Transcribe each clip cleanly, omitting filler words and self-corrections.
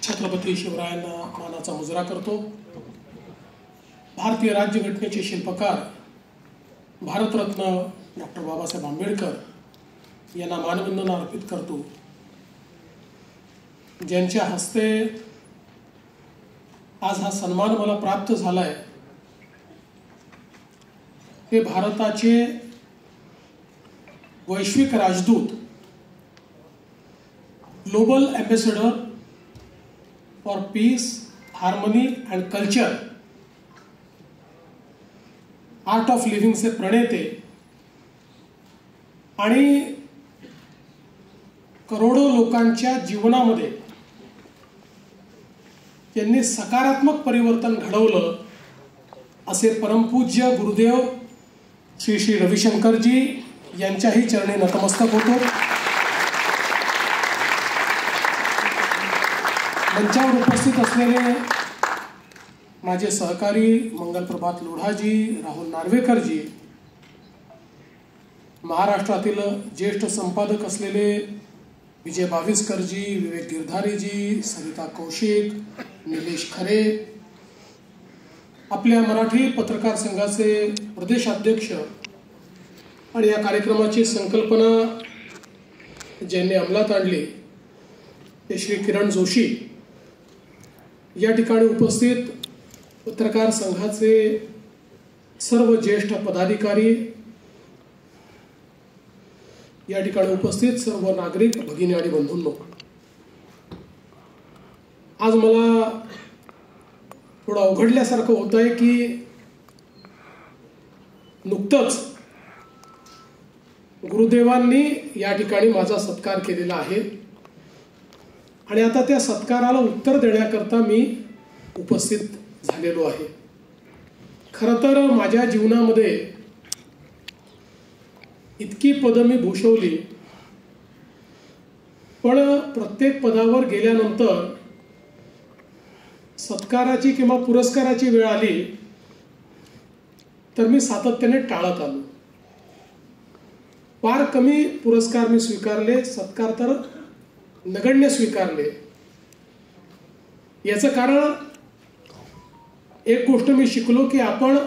छत्रपती शिवरायांना मानाचा मुजरा करतो। भारतीय राज्यघटनेचे शिल्पकार भारतरत्न डॉक्टर बाबासाहेब आंबेडकर यांना मानवंदना अर्पित करतो, ज्यांच्या हस्ते आज हा सन्मान मला प्राप्त झालाय। हे भारताचे वैश्विक राजदूत, global ambassador for peace, harmony and culture, art of लिव्हिंगचे प्रणेते आणि करोडो लोकांच्या जीवनामध्ये त्यांनी सकारात्मक परिवर्तन घडवलं असे परमपूज्य गुरुदेव श्री श्री रविशंकरजी यांच्याही चरणी नतमस्तक होतो। मंचावर उपस्थित असलेले माझे सहकारी मंगलप्रभात लोढाजी, राहुल नार्वेकरजी, महाराष्ट्रातील ज्येष्ठ संपादक असलेले विजय बाविस्करजी, विवेक गिरधारीजी, सरिता कौशिक, निलेश खरे, आपल्या मराठी पत्रकार संघाचे प्रदेशाध्यक्ष आणि या कार्यक्रमाची संकल्पना ज्यांनी अंमलात आणली ते श्री किरण जोशी, या ठिकाणी उपस्थित पत्रकार संघाचे सर्व ज्येष्ठ पदाधिकारी, या ठिकाणी उपस्थित सर्व नागरिक भगिनी आणि बंधूंनो, आज मला थोडं अवघडल्यासारखं होत आहे की नुकतंच गुरुदेवांनी या ठिकाणी माझा सत्कार केलेला आहे आणि आता त्या सत्काराला उत्तर देण्याकरता मी उपस्थित झालेलो आहे। खरं तर माझ्या जीवनामध्ये इतकी पदं मी भूषवली, पण प्रत्येक पदावर गेल्यानंतर सत्काराची किंवा पुरस्काराची वेळ आली तर मी सातत्याने टाळत आलो। फार कमी पुरस्कार मी स्वीकारले, सत्कार तर नगण्य स्वीकारले। याचं कारण एक गोष्ट मी शिकलो की आपण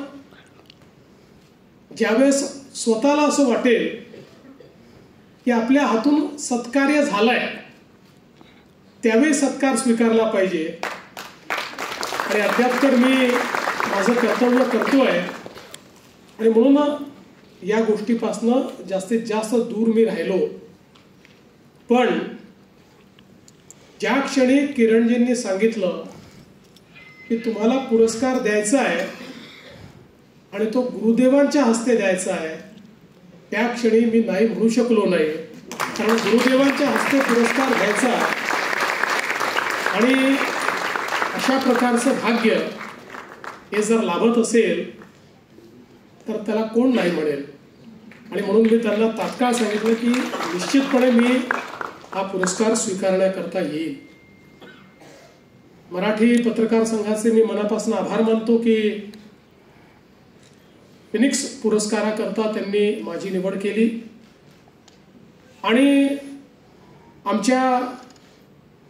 ज्यावेळेस स्वतःला असं वाटेल की आपल्या हातून सत्कार्य झालाय त्यावेळी सत्कार स्वीकारला पाहिजे। आणि अद्याप तर मी माझं कर्तव्य करतोय आणि म्हणून या गोष्टीपासनं जास्तीत जास्त दूर मी राहिलो। पण ज्या क्षणी किरणजींनी सांगितलं की तुम्हाला पुरस्कार द्यायचा आहे आणि तो गुरुदेवांच्या हस्ते द्यायचा आहे, त्या क्षणी मी नाही म्हणू शकलो नाही, कारण गुरुदेवांच्या हस्ते पुरस्कार घ्यायचा आणि अशा प्रकारचं भाग्य हे जर लाभत असेल तर त्याला कोण नाही म्हणेल। आणि म्हणून मी त्यांना तात्काळ सांगितलं की निश्चितपणे मी हा पुरस्कार स्वीकारण्याकरता येईल। मराठी पत्रकार संघाचे मी मनापासून आभार मानतो की फिनिक्स पुरस्काराकरता त्यांनी माझी निवड केली आणि आमच्या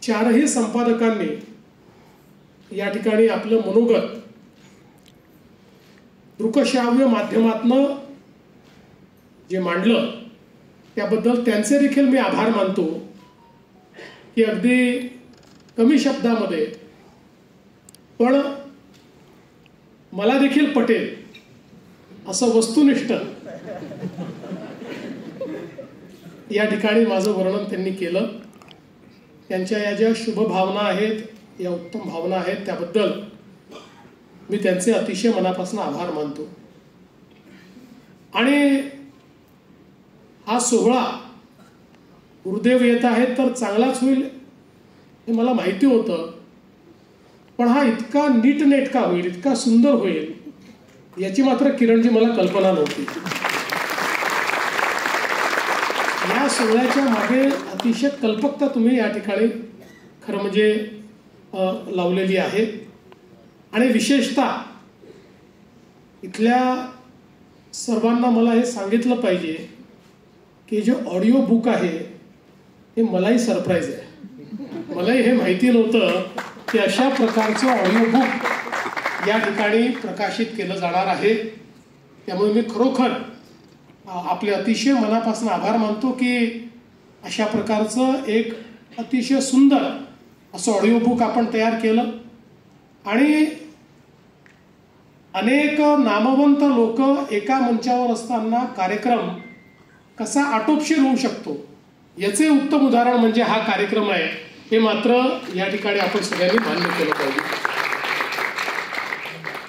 चारही संपादकांनी या ठिकाणी आपलं मनोगत दृकश्राव्य माध्यमातनं जे मांडलं त्याबद्दल त्यांचे देखील मी आभार मानतो की अगदी कमी शब्दामध्ये पण मला देखील पटेल असं वस्तुनिष्ठ या ठिकाणी माझं वर्णन त्यांनी केलं। त्यांच्या या ज्या शुभ भावना आहेत, या उत्तम भावना आहेत, त्याबद्दल मी त्यांचे अतिशय मनापासून आभार मानतो। आणि हा सोहळा गुरुदेव येत आहेत तर चांगलाच होईल हे मला माहिती होतं, पण हा इतका नीटनेटका होईल, इतका सुंदर होईल याची मात्र किरणजी मला कल्पना नव्हती। या सोहळ्याच्या मागे अतिशय कल्पकता तुम्ही या ठिकाणी खरं म्हणजे लावलेली आहे आणि विशेषतः इथल्या सर्वांना मला हे सांगितलं पाहिजे की जे ऑडिओ बुक आहे हे मलाही सरप्राईज आहे। मलाही हे माहिती नव्हतं की अशा प्रकारचं ऑडिओ बुक या ठिकाणी प्रकाशित केलं जाणार आहे. त्यामुळे मी खरोखर आपले अतिशय मनापासून आभार मानतो की अशा प्रकारचं एक अतिशय सुंदर असं ऑडिओ बुक आपण तयार केलं आणि अनेक नामवंत लोक एका मंचावर असताना कार्यक्रम कसा आटोपशीर होऊ शकतो याचे उत्तम उदाहरण म्हणजे हा कार्यक्रम आहे. हे मात्र या ठिकाणी आपण सगळ्यांनी मान्य केलं पाहिजे.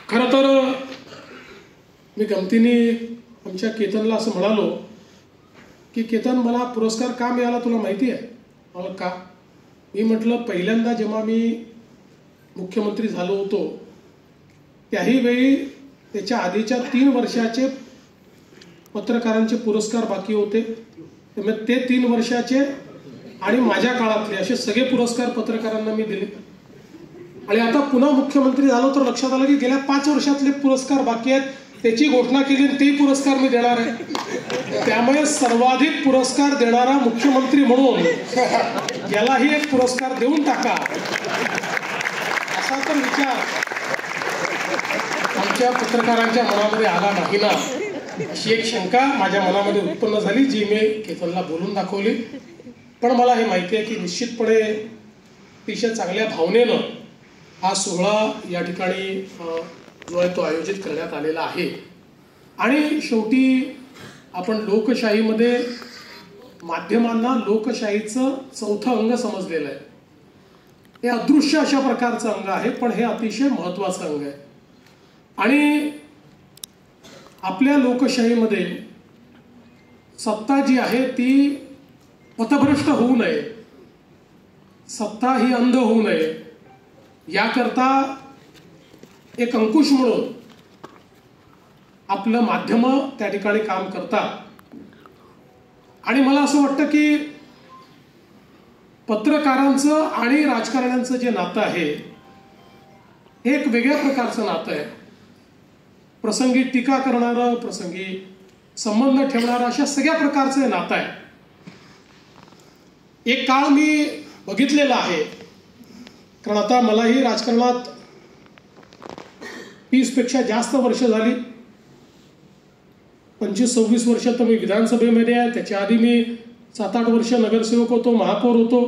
खरं तर मी गमतीने आमच्या केतनला असं म्हणालो की केतन, मला पुरस्कार का मिळाला तुला माहिती आहे? मला का? मी म्हटलं, पहिल्यांदा जेव्हा मी मुख्यमंत्री झालो होतो त्याही वेळी त्याच्या आधीच्या 3 वर्षाचे पत्रकारांचे पुरस्कार बाकी होते. त्यामुळे ते 3 वर्षाचे आणि माझ्या काळातले असे सगळे पुरस्कार पत्रकारांना मी दिले. आणि आता पुन्हा मुख्यमंत्री झालो तर लक्षात आलं की गेल्या 5 वर्षातले पुरस्कार बाकी आहेत. त्याची घोषणा केली आणि तेही पुरस्कार मी देणार आहे. त्यामुळे सर्वाधिक पुरस्कार देणारा मुख्यमंत्री म्हणून यालाही एक पुरस्कार देऊन टाका असा तर विचार आमच्या पत्रकारांच्या मनामध्ये आला नाही ना, अशी एक शंका माझ्या मनामध्ये उत्पन्न झाली, जी मी केतनला बोलून दाखवली. पण मला हे माहिती आहे की निश्चितपणे अतिशय चांगल्या भावनेनं हा सोहळा या ठिकाणी जो आहे तो आयोजित करण्यात आलेला आहे. आणि शेवटी आपण लोकशाहीमध्ये माध्यमांना लोकशाहीचं चौथं अंग समजलेलं आहे. हे अदृश्य अशा प्रकारचं अंग आहे, पण हे अतिशय महत्त्वाचं अंग आहे. आणि आपल्या लोकशाहीमध्ये सत्ता जी आहे ती पथभ्रष्ट होऊ नये, सत्ता ही अंध होऊ नये, याकरता एक अंकुश म्हणून आपलं माध्यम त्या ठिकाणी काम करतात. आणि मला असं वाटतं की पत्रकारांचं आणि राजकारण्यांचं जे नातं आहे हे एक वेगळ्या प्रकारचं नातं आहे. प्रसंगी टीका करणारं, प्रसंगी संबंध ठेवणारं, अशा सगळ्या प्रकारचं नातं आहे. एक काळ मी बघितलेला आहे, कारण आता मलाही राजकारणात 30 पेक्षा जास्त वर्ष झाली. 25-26 वर्ष तर मी विधानसभेमध्ये आहे. त्याच्या आधी मी 7-8 वर्ष नगरसेवक होतो, महापौर होतो.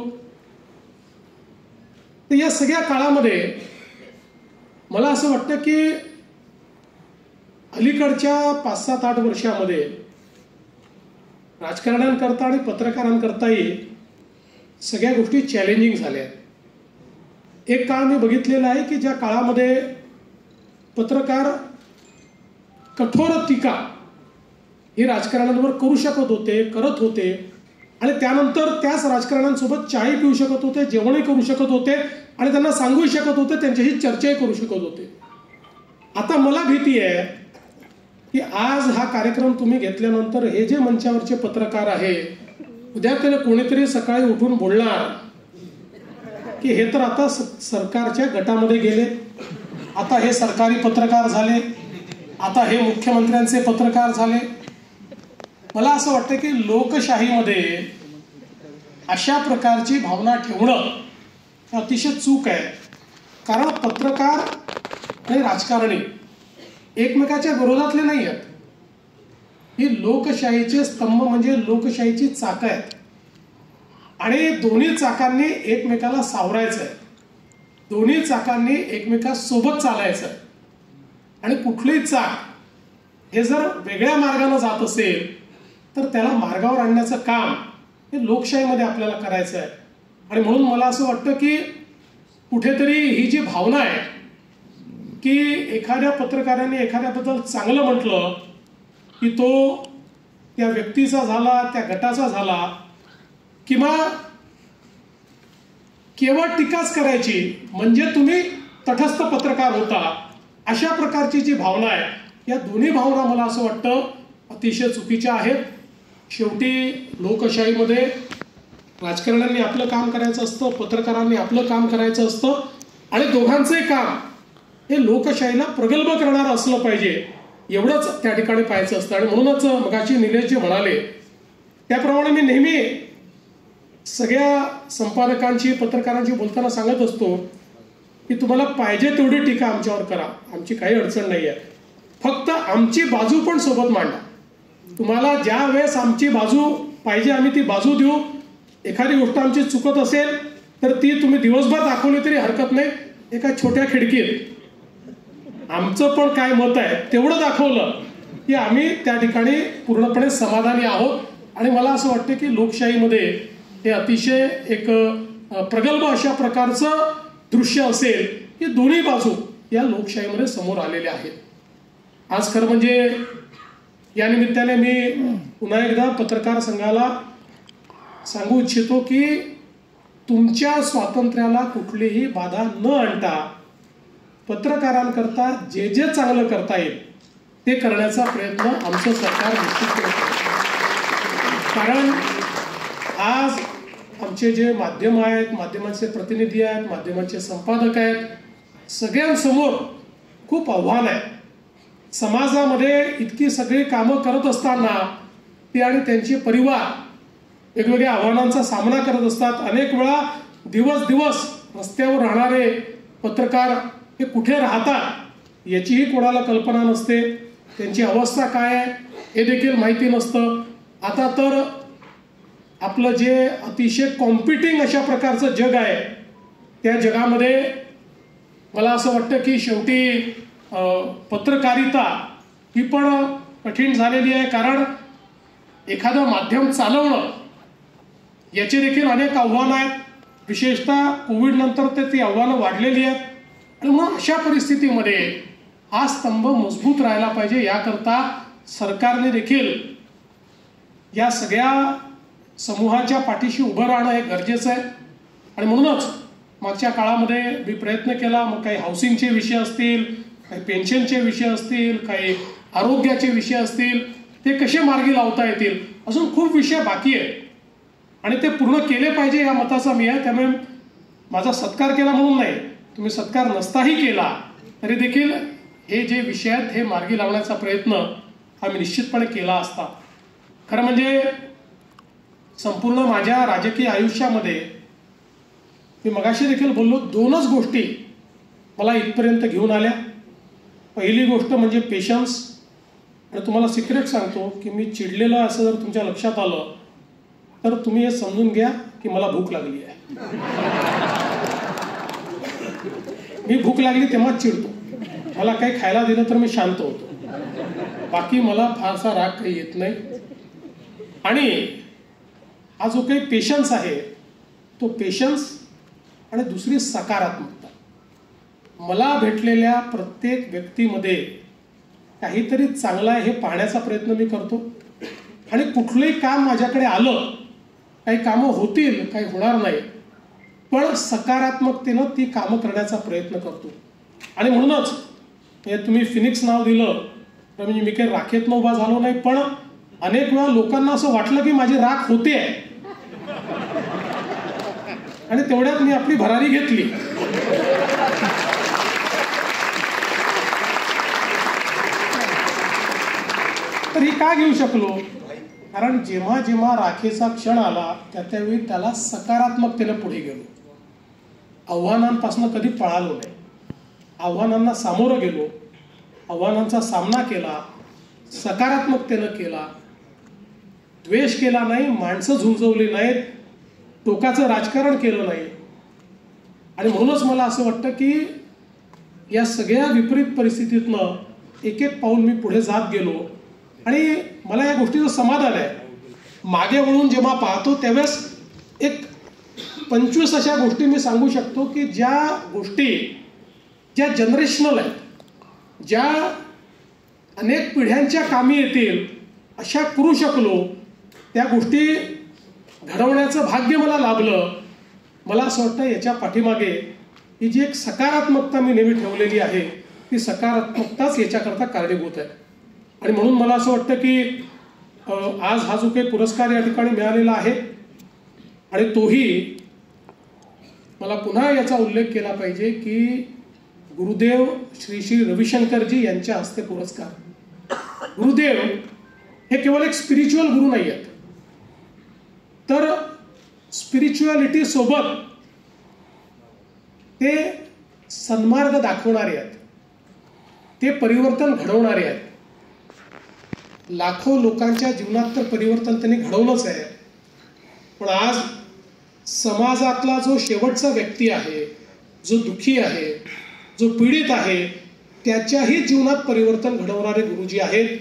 तर या सगळ्या काळामध्ये मला असं वाटतं की अलीकडच्या 5-7-8 वर्षामध्ये राजकारण्यांकरता आणि पत्रकारांकरताही सगळ्या गोष्टी चॅलेंजिंग झाल्या. एक काळ मी बघितलेला आहे की ज्या काळामध्ये पत्रकार कठोर टीका ही राजकारण्यांवर करू शकत होते, करत होते, आणि त्यानंतर त्याच राजकारण्यांसोबत चाही पिऊ शकत होते, जेवणही करू शकत होते, आणि त्यांना सांगूही शकत होते, त्यांच्याशी चर्चाही करू शकत होते. आता मला भीती आहे की आज हा कार्यक्रम तुम्ही घेतल्यानंतर हे जे मंचावरचे पत्रकार आहे, उद्या त्याला कोणीतरी सकाळी उठून बोलणार की हे तर आता सरकारच्या गटामध्ये गेले, आता हे सरकारी पत्रकार झाले, आता हे मुख्यमंत्र्यांचे पत्रकार झाले. मला असं वाटतं की लोकशाहीमध्ये अशा प्रकारची भावना ठेवणं अतिशय चूक आहे. कारण पत्रकार आणि राजकारणी एकमेकाच्या विरोधातले नाही आहेत. ही लोकशाहीचे स्तंभ म्हणजे लोकशाहीची चाकं आहेत, आणि दोन्ही चाकांनी एकमेकाला सावरायचं आहे, दोन्ही चाकांनी एकमेकासोबत चालायचं आहे. आणि कुठलीही चाक हे जर वेगळ्या मार्गाने जात असेल तर त्याला मार्गावर आणण्याचं काम हे लोकशाहीमध्ये आपल्याला करायचं आहे. आणि म्हणून मला असं वाटतं की कुठेतरी ही जी भावना आहे की एखाद्या पत्रकाराने एखाद्याबद्दल चांगलं म्हटलं की तो त्या व्यक्तीचा झाला, त्या गटाचा झाला, किंवा केवळ टीकाच करायची म्हणजे तुम्ही तटस्थ पत्रकार होता, अशा प्रकारची जी भावना आहे, या दोन्ही भावना मला असं वाटतं अतिशय चुकीच्या आहेत. शेवटी लोकशाहीमध्ये राजकारण्यांनी आपलं काम करायचं असतं, पत्रकारांनी आपलं काम करायचं असतं, आणि दोघांचंही काम हे लोकशाहीला प्रगल्भ करणारं असलं पाहिजे, एवढंच त्या ठिकाणी पाहायचं असतं. आणि म्हणूनच मगाशी निलेश जे म्हणाले त्याप्रमाणे मी नेहमी सगळ्या संपादकांची, पत्रकारांची बोलताना सांगत असतो की तुम्हाला पाहिजे तेवढी टीका आमच्यावर करा, आमची काही अडचण नाही आहे, फक्त आमची बाजू पण सोबत मांडा. तुम्हाला ज्या वेळेस आमची बाजू पाहिजे आम्ही ती बाजू देऊ. एखादी गोष्ट आमची चुकत असेल तर ती तुम्ही दिवसभर दाखवली तरी हरकत नाही, एका छोट्या खिडकीत आमचं पण काय मत आहे तेवढं दाखवलं की आम्ही त्या ठिकाणी पूर्णपणे समाधानी आहोत. आणि मला असं वाटतं की लोकशाहीमध्ये हे अतिशय एक प्रगल्भ अशा प्रकारचं दृश्य असेल की दोन्ही बाजू या लोकशाहीमध्ये समोर आलेल्या आहेत. आज खरं म्हणजे या निमित्ताने मी पुन्हा एकदा पत्रकार संघाला सांगू इच्छितो की तुमच्या स्वातंत्र्याला कुठलीही बाधा न आणता पत्रकारांकरता जे जे चांगलं करता येईल ते करण्याचा प्रयत्न आमचं सरकार निश्चित करतं. कारण आज आमचे जे माध्यम आहेत, माध्यमांचे प्रतिनिधी आहेत, माध्यमांचे संपादक आहेत, सगळ्यांसमोर खूप आव्हान आहे. समाजामध्ये इतकी सगळी कामं करत असताना ते आणि त्यांचे परिवार वेगवेगळ्या आव्हानांचा सामना करत असतात. अनेक वेळा दिवस दिवस रस्त्यावर राहणारे पत्रकार हे कुठे राहतात याचीही कोणाला कल्पना नसते, त्यांची अवस्था काय आहे हे देखील माहिती नसतं. आता तर आपलं जे अतिशय कॉम्पिटिंग अशा प्रकारचं जग आहे त्या जगामध्ये मला असं वाटतं की शेवटी पत्रकारिता ही पण कठीण झालेली आहे. कारण एखादं माध्यम चालवणं याचे देखील अनेक आव्हानं आहेत. विशेषतः कोविड नंतर तर ती आव्हानं वाढलेली आहेत. आणि मग अशा परिस्थितीमध्ये हा स्तंभ मजबूत राहायला पाहिजे, याकरता सरकारने देखील या सगळ्या समूहाच्या पाठीशी उभं राहणं हे गरजेचं आहे. आणि म्हणूनच मागच्या काळामध्ये मी प्रयत्न केला. मग काही हाऊसिंगचे विषय असतील, काही पेन्शनचे विषय असतील, काही आरोग्याचे विषय असतील, ते कसे मार्गी लावता येतील, अजून खूप विषय बाकी आहेत आणि ते पूर्ण केले पाहिजे या मताचा मी आहे. त्यामुळे माझा सत्कार केला म्हणून नाही, तुम्ही सत्कार नसताही केला तरी देखील हे जे विषय आहेत हे मार्गी लावण्याचा प्रयत्न हा मी निश्चितपणे केला असता. खरं म्हणजे संपूर्ण माझ्या राजकीय आयुष्यामध्ये मी मगाशी देखील बोललो, दोनच गोष्टी मला इथपर्यंत घेऊन आल्या. पहिली गोष्ट म्हणजे पेशन्स. आणि तुम्हाला सिक्रेट सांगतो की मी चिडलेलं असं जर तुमच्या लक्षात आलं तर तुम्ही हे समजून घ्या की मला भूक लागली आहे. मी भूक लागली तेव्हाच चिडतो. मला काही खायला दिलं तर मी शांत होतो, बाकी मला फारसा राग काही येत नाही. आणि हा जो काही पेशन्स आहे तो पेशन्स आणि दुसरी सकारात्मकता. मला भेटलेल्या प्रत्येक व्यक्तीमध्ये काहीतरी चांगलं आहे हे पाहण्याचा प्रयत्न मी करतो. आणि कुठलंही काम माझ्याकडे आलं, काही कामं होतील काही होणार नाही, पण सकारात्मकतेनं ती कामं करण्याचा प्रयत्न करतो. आणि म्हणूनच तुम्ही फिनिक्स नाव दिलं तर म्हणजे मी काही राखेतनं उभा झालो नाही, पण अनेक वेळा लोकांना असं वाटलं की माझी राख होते आणि तेवढ्यात मी आपली भरारी घेतली. तर ही का घेऊ शकलो? कारण जेव्हा जेव्हा राखेचा क्षण आला त्यावेळी त्याला सकारात्मकतेने पुढे गेलो. आव्हानांपासून कधी पळालो नाही, आव्हानांना सामोरं गेलो, आव्हानांचा सामना केला, सकारात्मकतेनं केला, द्वेष केला नाही, माणसं झुंजवली नाहीत, टोकाचं राजकारण केलं नाही. आणि म्हणूनच मला असं वाटतं की या सगळ्या विपरीत परिस्थितीतनं एक एक पाऊल मी पुढे जात गेलो. आणि मला या गोष्टीचं समाधान आहे. मागे वळून जेव्हा पाहतो त्यावेळेस एक 25 अशा गोष्टी मी सांगू शकतो की ज्या गोष्टी ज्या जनरेशनल आहेत, ज्या अनेक पिढ्यांच्या कामी येतील अशा करू शकलो, त्या गोष्टी घडवण्याचं भाग्य मला लाभलं. मला असं वाटतं याच्या पाठीमागे ही जी एक सकारात्मकता मी नेहमी ठेवलेली आहे ती सकारात्मकताच याच्याकरता कारणीभूत आहे. आणि म्हणून मला असं वाटतं की आज हा जो काही पुरस्कार या ठिकाणी मिळालेला आहे आणि तोही मला पुन्हा याचा उल्लेख केला पाहिजे की गुरुदेव श्री श्री रविशंकरजी यांच्या हस्ते पुरस्कार. गुरुदेव हे केवळ एक स्पिरिच्युअल गुरु नाही आहेत, तर स्पिरिच्युअलिटी सोबत ते सन्मार्ग दाखवणारे आहेत, ते परिवर्तन घडवणारे आहेत. लाखो लोकांच्या जीवनात तर परिवर्तन त्यांनी घडवलंच आहे. पण आज समाजातला जो शेवटचा व्यक्ती आहे, जो दुःखी आहे, जो पीडित आहे, त्याच्याही जीवनात परिवर्तन घडवणारे गुरुजी आहेत.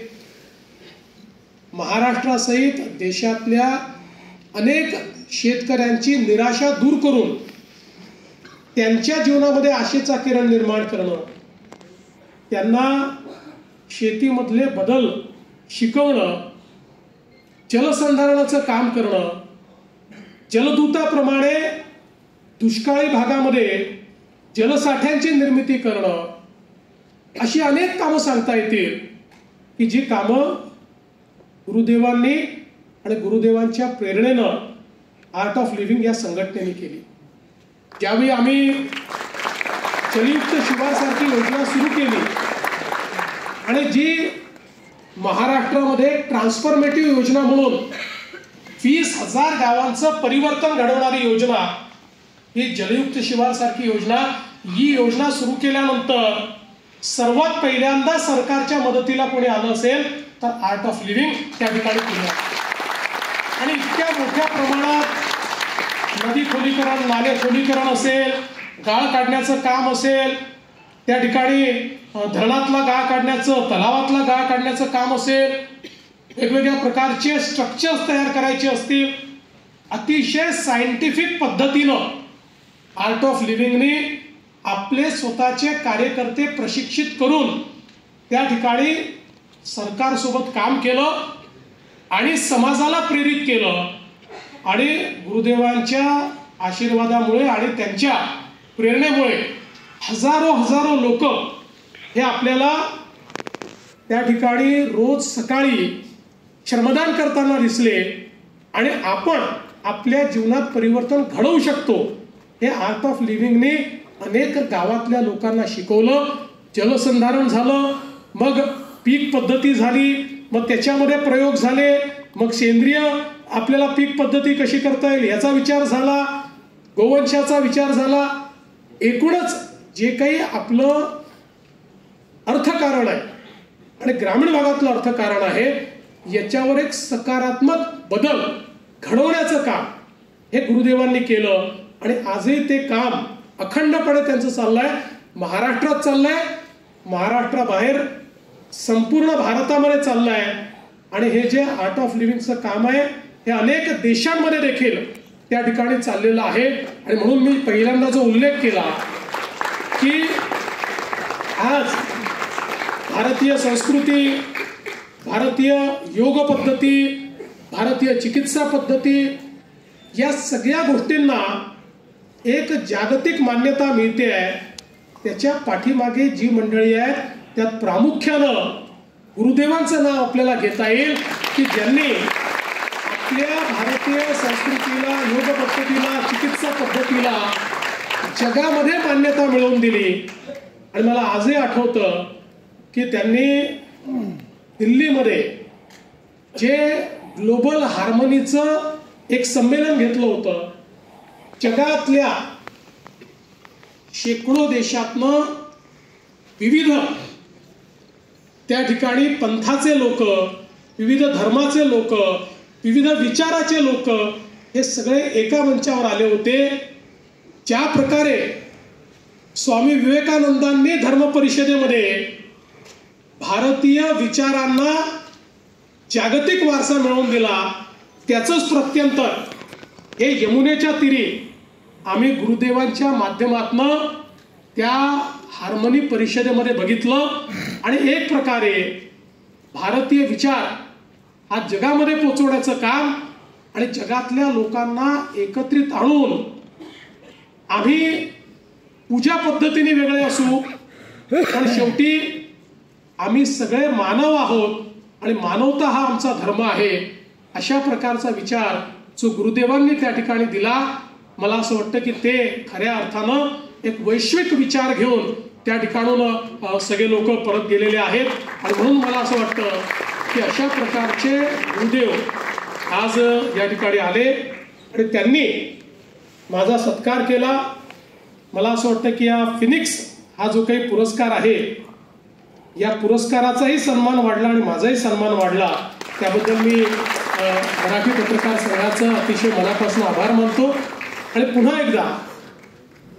महाराष्ट्रासहित देशातल्या अनेक शेतकऱ्यांची निराशा दूर करून त्यांच्या जीवनामध्ये आशेचा किरण निर्माण करणं, त्यांना शेतीमधले बदल शिकवणं, जलसंधारणाचं काम करणं, जलदूताप्रमाणे दुष्काळी भागामध्ये जलसाठ्यांची निर्मिती करणं, अशी अनेक कामं सांगता येतील की जी कामं गुरुदेवांनी आणि गुरुदेवांच्या प्रेरणेनं आर्ट ऑफ लिव्हिंग या संघटनेने केली. ज्यावेळी आम्ही जलयुक्त शिवारसारखी योजना सुरू केली आणि जी महाराष्ट्रामध्ये ट्रान्सफॉर्मेटिव्ह योजना म्हणून 20,000 गावांचं परिवर्तन घडवणारी योजना, ही जलयुक्त शिवारसारखी योजना, ही योजना सुरू केल्यानंतर सर्वात पहिल्यांदा सरकारच्या मदतीला कोणी आलं असेल तर आर्ट ऑफ लिव्हिंग त्या ठिकाणी केलं. आणि इतक्या मोठ्या प्रमाणात नदी खोलीकरण, नाले खोलीकरण असेल, गाळ काढण्याचं काम असेल, त्या ठिकाणी धरणातला गाळ काढण्याचं, तलावातला गाळ काढण्याचं काम असेल, वेगवेगळ्या प्रकारचे स्ट्रक्चर्स तयार करायचे असतील, अतिशय सायंटिफिक पद्धतीनं आर्ट ऑफ लिव्हिंगने आपले स्वतःचे कार्यकर्ते प्रशिक्षित करून त्या ठिकाणी सरकारसोबत काम केलं आणि समाजाला प्रेरित केलं. आणि गुरुदेवांच्या आशीर्वादामुळे आणि त्यांच्या प्रेरणेमुळे हजारो लोक हे आपल्याला त्या ठिकाणी रोज सकाळी श्रमदान करताना दिसले. आणि आपण आपल्या जीवनात परिवर्तन घडवू शकतो हे आर्ट ऑफ लिव्हिंगने अनेक गावातल्या लोकांना शिकवलं. जलसंधारण झालं, मग पीक पद्धती झाली, मग त्याच्यामध्ये प्रयोग झाले, मग सेंद्रिय आपल्याला पीक पद्धती कशी करता येईल याचा विचार झाला, गोवंशाचा विचार झाला. एकूणच जे काही आपलं अर्थकारण आहे आणि ग्रामीण भागातलं अर्थकारण आहे, याच्यावर एक सकारात्मक बदल घडवण्याचं काम हे गुरुदेवांनी केलं. आणि आजही ते काम अखंडपणे त्यांचं चाललंय. महाराष्ट्रात चाललंय, महाराष्ट्राबाहेर संपूर्ण भारतामध्ये चाललंय. आणि हे जे आर्ट ऑफ लिव्हिंगचं काम आहे हे अनेक देशांमध्ये देखील त्या ठिकाणी चाललेलं आहे. आणि म्हणून मी पहिल्यांदा जो उल्लेख केला की आज भारतीय संस्कृती, भारतीय योग पद्धती, भारतीय चिकित्सा पद्धती, या सगळ्या गोष्टींना एक जागतिक मान्यता मिळते आहे. त्याच्या पाठीमागे जी मंडळी आहेत त्यात प्रामुख्यानं गुरुदेवांचं नाव आपल्याला घेता येईल की ज्यांनी आपल्या भारतीय संस्कृतीला, योग पद्धतीला, चिकित्सा पद्धतीला जगामध्ये मान्यता मिळवून दिली. आणि मला आजही आठवतं की त्यांनी दिल्लीमध्ये जे ग्लोबल हार्मनीचं एक संमेलन घेतलं होतं. जगातल्या शेकडो देशातनं विविध त्या ठिकाणी पंथाचे लोक, विविध धर्माचे लोक, विविध विचाराचे लोक हे सगळे एका मंचावर आले होते. ज्या प्रकारे स्वामी विवेकानंदांनी धर्म परिषदेमध्ये भारतीय विचारांना जागतिक वारसा मिळवून दिला, त्याचंच प्रत्यंतर हे यमुनेच्या तीरी आम्ही गुरुदेवांच्या माध्यमातनं त्या हार्मनी परिषदेमध्ये बघितलं. आणि एक प्रकारे भारतीय विचार हा जगामध्ये पोहोचवण्याचं काम आणि जगातल्या लोकांना एकत्रित आणून, आम्ही पूजा पद्धतीने वेगळे असू पण शेवटी आम्ही सगळे मानव आहोत आणि मानवता हा आमचा धर्म आहे, अशा प्रकारचा विचार जो गुरुदेवांनी त्या ठिकाणी दिला. मला असं वाटतं की ते खऱ्या अर्थानं एक वैश्विक विचार घेऊन त्या ठिकाणून सगळे लोक परत गेलेले आहेत. आणि म्हणून मला असं वाटतं की अशा प्रकारचे गुरुदेव आज या ठिकाणी आले आणि त्यांनी माझा सत्कार केला. मला असं वाटतं की या फिनिक्स हा जो काही पुरस्कार आहे, या पुरस्काराचाही सन्मान वाढला आणि माझाही सन्मान वाढला, त्याबद्दल मी मराठी पत्रकार संघाचं अतिशय मनापासून आभार मानतो. आणि पुन्हा एकदा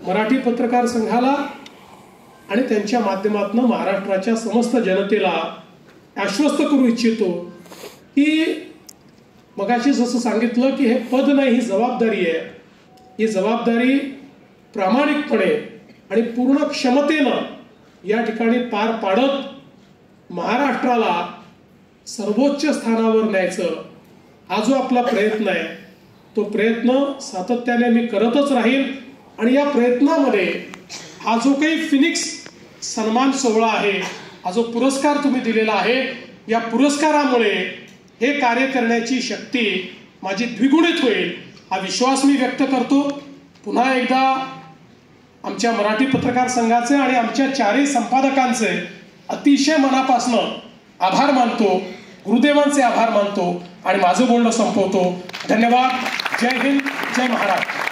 मराठी पत्रकार संघाला आणि त्यांच्या माध्यमातून महाराष्ट्राच्या समस्त जनतेला आश्वस्त करू इच्छितो की मगाशी जसं सांगितलं की हे पद नाही, ही जबाबदारी आहे. ही जबाबदारी प्रामाणिकपणे आणि पूर्ण क्षमतेनं या ठिकाणी पार पाडत महाराष्ट्राला सर्वोच्च स्थानावर न्यायचं हा जो आपला प्रयत्न आहे, तो प्रयत्न सातत्याने मी करतच राहील. आणि या प्रयत्नामध्ये हा जो काही फिनिक्स सन्मान सोहळा आहे, हा जो पुरस्कार तुम्ही दिलेला आहे, या पुरस्कारामुळे हे कार्य करण्याची शक्ती माझी द्विगुणित होईल हा विश्वास मी व्यक्त करतो. पुन्हा एकदा आमच्या मराठी पत्रकार संघाचे आणि आमच्या चारही संपादकांचे अतिशय मनापासून आभार मानतो, गुरुदेवांचे आभार मानतो आणि माझं बोलणं संपवतो. धन्यवाद. जय हिंद, जय महाराष्ट्र.